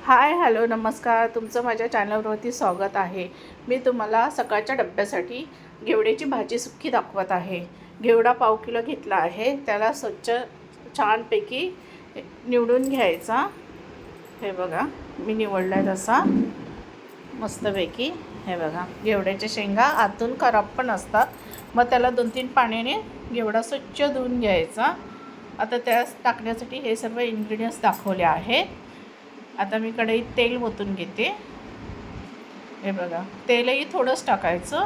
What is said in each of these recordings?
Hi hello नमस्कार, तुमचं माझ्या चॅनलवरती स्वागत आहे. मी तुम्हाला सकाळच्या डब्यासाठी घेवड्याची भाजी सुक्की दाखवत आहे. घेवडा पाव किलो घेतला आहे. त्याला स्वच्छ छानपैकी निवडून घ्यायचा. हे बघा मी निवडला आहे तसा मस्तपैकी. हे बघा घेवड्याच्या शेंगा आतून खराब पण असतात, मग त्याला 2-3 पाण्याने घेवडा स्वच्छ धुवून घ्यायचा. आता त्यास टाकण्यासाठी हे सर्व इन्ग्रेडियंट्स दाखवले आहे. आता मी कढईत तेल ओतून घेते. हे बघा तेलही थोडंच टाकायचं.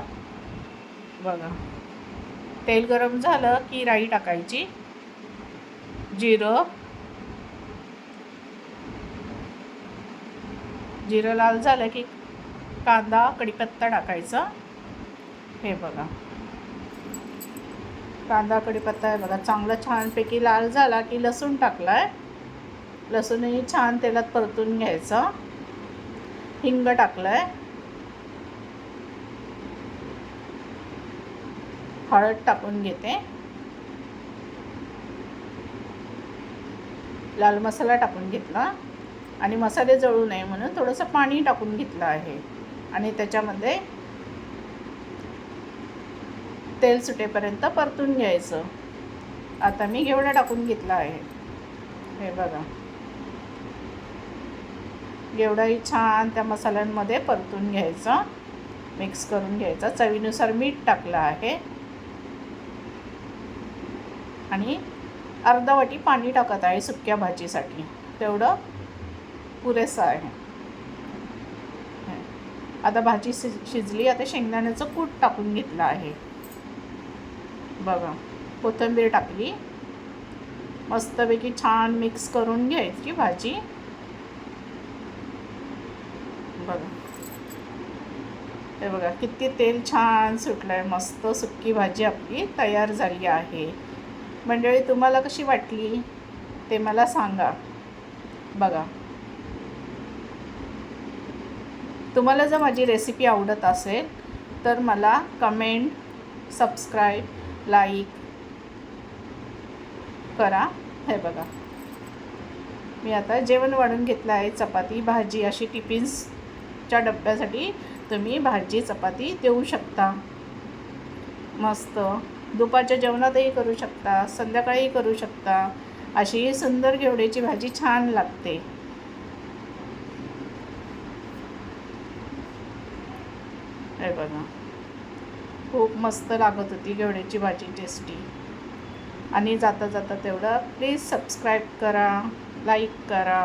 बघा तेल गरम झालं की राई टाकायची, जिरं लाल झालं की कांदा कढीपत्ता टाकायचा. हे बघा कांदा कढीपत्ता हे बघा चांगला छानपैकी लाल झाला की लसूण टाकलाय. लसूणही छान तेलात परतून घ्यायचा. हिंग टाकलाय, हळद टाकून घेते, लाल मसाला टाकून घेतला आणि मसाले जळू नये म्हणून थोडंसं पाणी टाकून घेतलं आहे आणि त्याच्यामध्ये तेल सुटेपर्यंत परतून घ्यायचं. आता मी घेवडा टाकून घेतला आहे. हे बघा घेवडाही छान त्या मसाल्यांमध्ये परतून घ्यायचा, मिक्स करून घ्यायचा. चवीनुसार मीठ टाकलं आहे आणि अर्धा वाटी पाणी टाकत आहे सुक्या भाजीसाठी, तेवढं पुरेसं आहे. आता भाजी शिजली. आता शेंगदाण्याचं कूट टाकून घेतलं आहे. बघा कोथिंबीर टाकली, मस्तपैकी छान मिक्स करून घ्यायची भाजी. बघा हे बघा किती तेल छान सुटलं आहे. मस्त सुक्की भाजी आपली तयार झाली आहे. मंडळी तुम्हाला कशी वाटली ते मला सांगा. बघा तुम्हाला जर माझी रेसिपी आवडत असेल तर मला कमेंट, सबस्क्राईब, लाईक करा. हे बघा मी आता जेवण वाढून घेतलं आहे. चपाती भाजी अशी टिफिन्सच्या डब्यासाठी तुम्ही भाजी चपाती देऊ शकता. मस्त दुपारच्या जेवणातही करू शकता, संध्याकाळी करू शकता. अशी सुंदर घेवड्याची भाजी छान लागते. हे बघा खूप मस्त लागत होती घेवड्याची भाजी, टेस्टी. आणि जाता जाता तेवढं प्लीज सबस्क्राईब करा, लाईक करा.